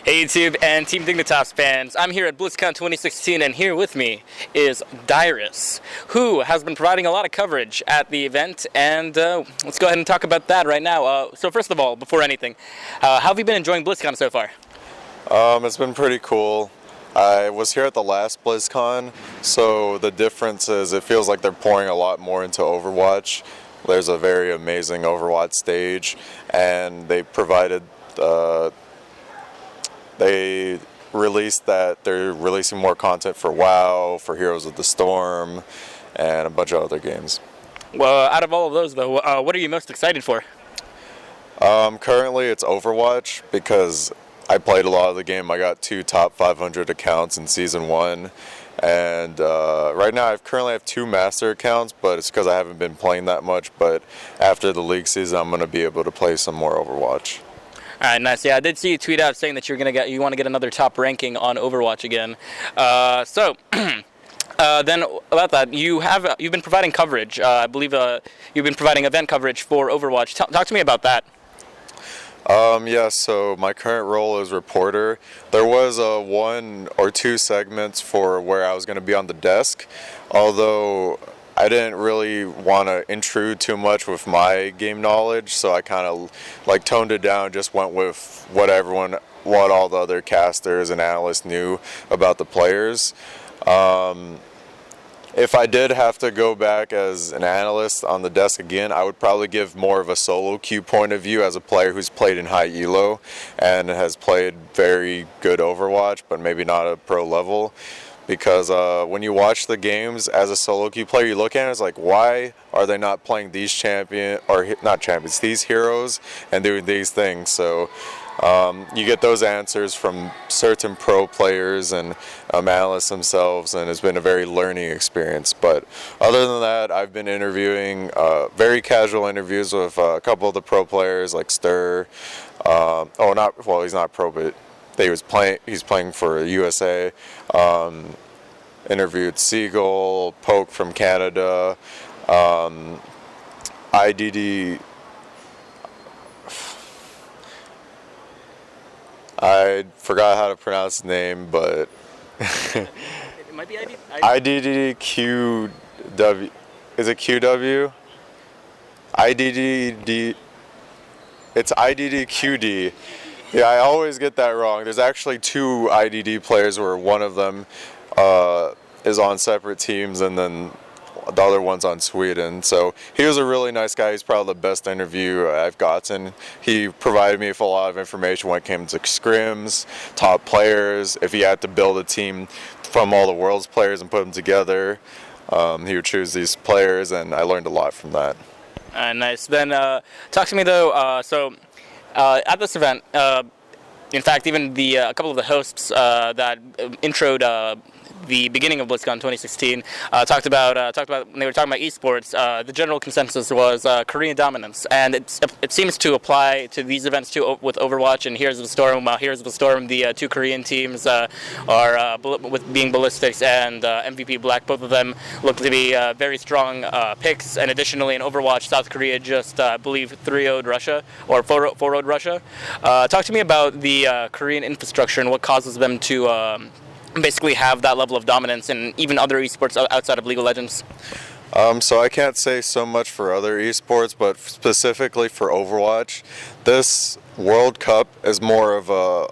Hey YouTube and Team Dignitas fans, I'm here at Blizzcon 2016 and here with me is Dyrus, who has been providing a lot of coverage at the event, and let's go ahead and talk about that right now. So first of all, before anything, how have you been enjoying Blizzcon so far? It's been pretty cool. I was here at the last BlizzCon, so the difference is it feels like they're pouring a lot more into Overwatch. There's a very amazing Overwatch stage, and they provided they released that they're releasing more content for WoW, for Heroes of the Storm, and a bunch of other games. Well, out of all of those though, what are you most excited for? Currently it's Overwatch because I played a lot of the game. I got 2 top 500 accounts in Season 1. And right now I currently have 2 master accounts, but it's because I haven't been playing that much. But after the league season, I'm going to be able to play some more Overwatch. All right, nice. Yeah, I did see you tweet out saying that you want to get another top ranking on Overwatch again. Then about that, you've been providing coverage. I believe you've been providing event coverage for Overwatch. Talk to me about that. Yeah, so my current role is reporter. There was 1 or 2 segments for where I was going to be on the desk, although I didn't really want to intrude too much with my game knowledge, so I kind of toned it down, just went with what all the other casters and analysts knew about the players. If I did have to go back as an analyst on the desk again, I would probably give more of a solo queue point of view as a player who's played in high elo and has played very good Overwatch, but maybe not at a pro level. Because when you watch the games as a solo queue player, you look at it as why are they not playing these these heroes and doing these things? So you get those answers from certain pro players and analysts themselves, and it's been a very learning experience. But other than that, I've been interviewing very casual interviews with a couple of the pro players like Stir. He's not pro, but he's playing for USA. Interviewed Seagull, Poke from Canada, IDD. I forgot how to pronounce his name, but It might be IDDQW. Is it QW? IDDD. It's IDDQD. Yeah, I always get that wrong. There's actually 2 IDD players where one of them is on separate teams and then the other one's on Sweden. So he was a really nice guy. He's probably the best interview I've gotten. He provided me with a lot of information when it came to scrims, top players, if he had to build a team from all the world's players and put them together. He would choose these players, and I learned a lot from that. Nice. Then talk to me though. At this event, in fact, even a couple of the hosts that introed the beginning of BlizzCon 2016 talked about when they were talking about esports. The general consensus was Korean dominance, and it seems to apply to these events too with Overwatch and Heroes of the Storm. Heroes of the Storm, the 2 Korean teams are with being Ballistics and MVP Black. Both of them look to be very strong picks, and additionally in Overwatch, South Korea just I believe 3-0'd Russia or 4-0'd Russia. Talk to me about the Korean infrastructure and what causes them to basically have that level of dominance in even other esports outside of League of Legends. So I can't say so much for other esports, but specifically for Overwatch, this World Cup is more of a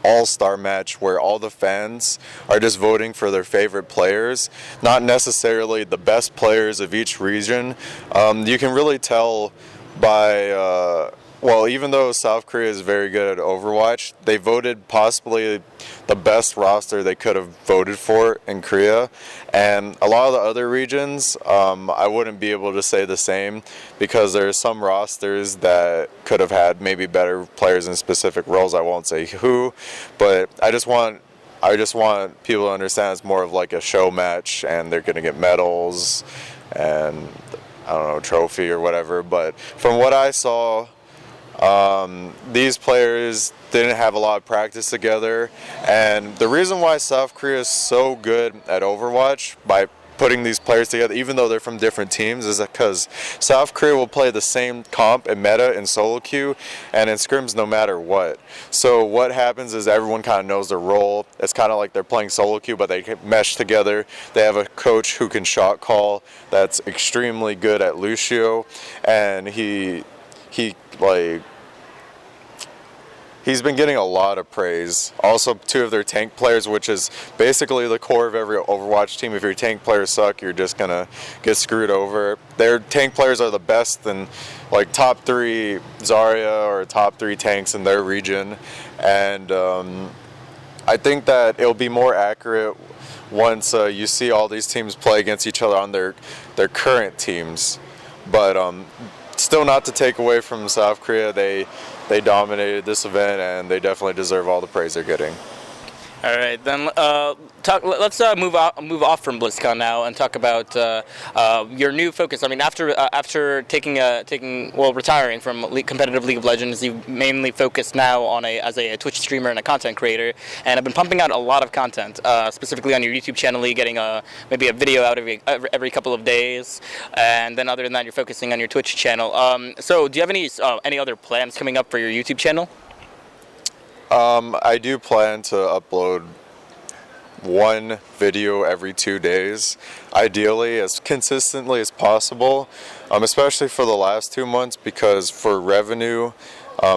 all-star match where all the fans are just voting for their favorite players, not necessarily the best players of each region. You can really tell by even though South Korea is very good at Overwatch, they voted possibly the best roster they could have voted for in Korea. And a lot of the other regions, I wouldn't be able to say the same because there are some rosters that could have had maybe better players in specific roles. I won't say who, but I just want people to understand it's more of like a show match, and they're going to get medals and, I don't know, trophy or whatever. But from what I saw, these players didn't have a lot of practice together, and the reason why South Korea is so good at Overwatch, by putting these players together, even though they're from different teams, is because South Korea will play the same comp and meta in solo queue and in scrims no matter what. So what happens is everyone kind of knows their role. It's kind of like they're playing solo queue, but they mesh together. They have a coach who can shot call that's extremely good at Lucio, and he's been getting a lot of praise. Also, 2 of their tank players, which is basically the core of every Overwatch team. If your tank players suck, you're just going to get screwed over. Their tank players are the best in like top 3 Zarya or top 3 tanks in their region. And I think that it'll be more accurate once you see all these teams play against each other on their current teams. But still, not to take away from South Korea, they dominated this event, and they definitely deserve all the praise they're getting. All right, then let's move off from BlizzCon now and talk about your new focus. I mean, after retiring from competitive League of Legends, you've mainly focused now on as a Twitch streamer and a content creator, and have been pumping out a lot of content, specifically on your YouTube channel. You're getting maybe a video out every couple of days, and then other than that, you're focusing on your Twitch channel. So, do you have any other plans coming up for your YouTube channel? I do plan to upload 1 video every 2 days, ideally as consistently as possible, especially for the last 2 months, because for revenue,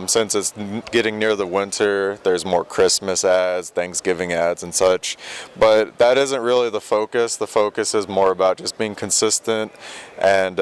since it's getting near the winter, there's more Christmas ads, Thanksgiving ads and such, but that isn't really the focus. The focus is more about just being consistent, and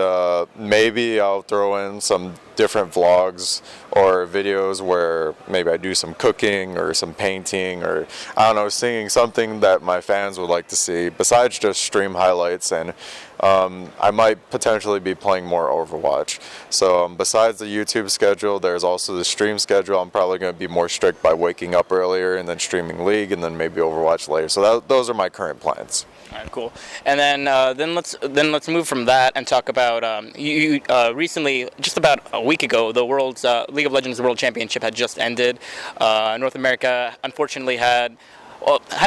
maybe I'll throw in some different vlogs or videos where maybe I do some cooking or some painting, or I don't know, singing, something that my fans would like to see besides just stream highlights. And I might potentially be playing more Overwatch. So besides the YouTube schedule, there's also the stream schedule. I'm probably going to be more strict by waking up earlier and then streaming League and then maybe Overwatch later. So those are my current plans. All right, cool. And then let's move from that and talk about you recently, just about a week ago, the World's League of Legends World Championship had just ended. North America unfortunately had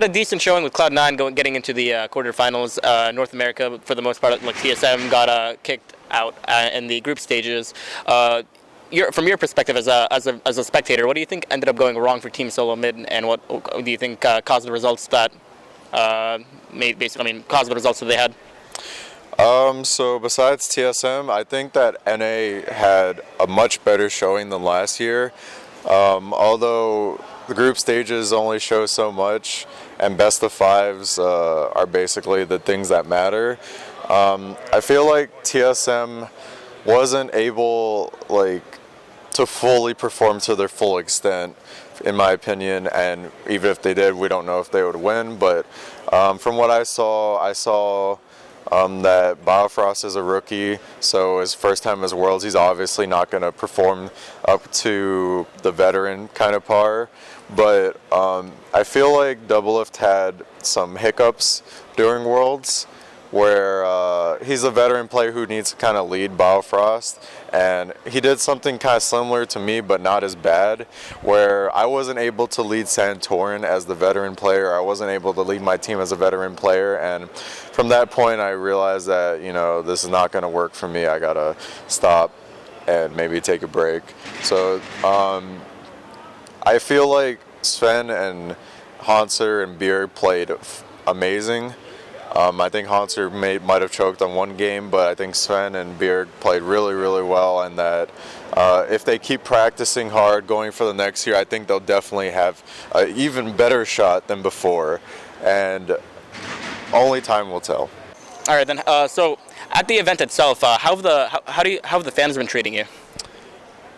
a decent showing with Cloud9 getting into the quarterfinals. North America, for the most part, like TSM, got kicked out in the group stages. From your perspective as a spectator, what do you think ended up going wrong for Team Solo Mid, and what do you think caused the results that caused the results that they had? So besides TSM, I think that NA had a much better showing than last year. Although the group stages only show so much, and best of fives are basically the things that matter. I feel like TSM wasn't able to fully perform to their full extent, in my opinion, and even if they did, we don't know if they would win. But from what I saw that Biofrost is a rookie, so his first time as Worlds, he's obviously not going to perform up to the veteran kind of par. But I feel like Doublelift had some hiccups during Worlds, where he's a veteran player who needs to kind of lead Biofrost, and he did something kind of similar to me but not as bad, where I wasn't able to lead Santorin as the veteran player. I wasn't able to lead my team as a veteran player, and from that point I realized that, this is not going to work for me. I gotta stop and maybe take a break. So I feel like Sven and Hanser and Bjerg played amazing. I think Hanser might have choked on one game, but I think Sven and Bjerg played really, really well, and that if they keep practicing hard going for the next year, I think they'll definitely have an even better shot than before, and only time will tell. All right, then. So at the event itself, how have the fans been treating you?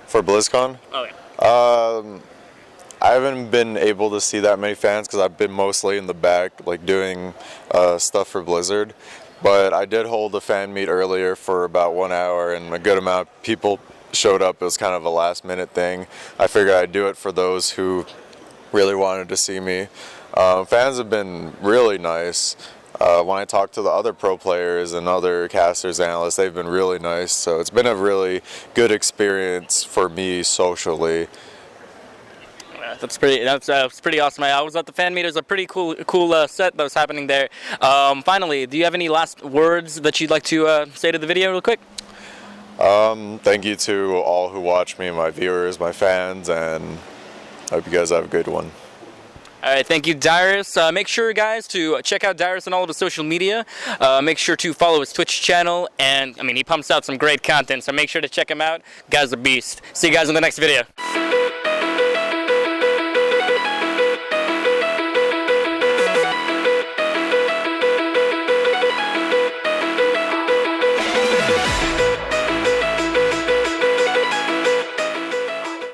For BlizzCon? Oh yeah. I haven't been able to see that many fans because I've been mostly in the back, doing stuff for Blizzard. But I did hold a fan meet earlier for about 1 hour, and a good amount of people showed up. It was kind of a last-minute thing. I figured I'd do it for those who really wanted to see me. Fans have been really nice. When I talk to the other pro players and other casters, analysts, they've been really nice. So it's been a really good experience for me socially. Yeah, that's pretty awesome. I was at the fan meet. It was a pretty cool set that was happening there. Finally, do you have any last words that you'd like to say to the video real quick? Thank you to all who watch me, my viewers, my fans, and I hope you guys have a good one. All right, thank you, Dyrus. Make sure, guys, to check out Dyrus on all of his social media. Make sure to follow his Twitch channel, and I mean, he pumps out some great content, so make sure to check him out. Guy's a beast. See you guys in the next video.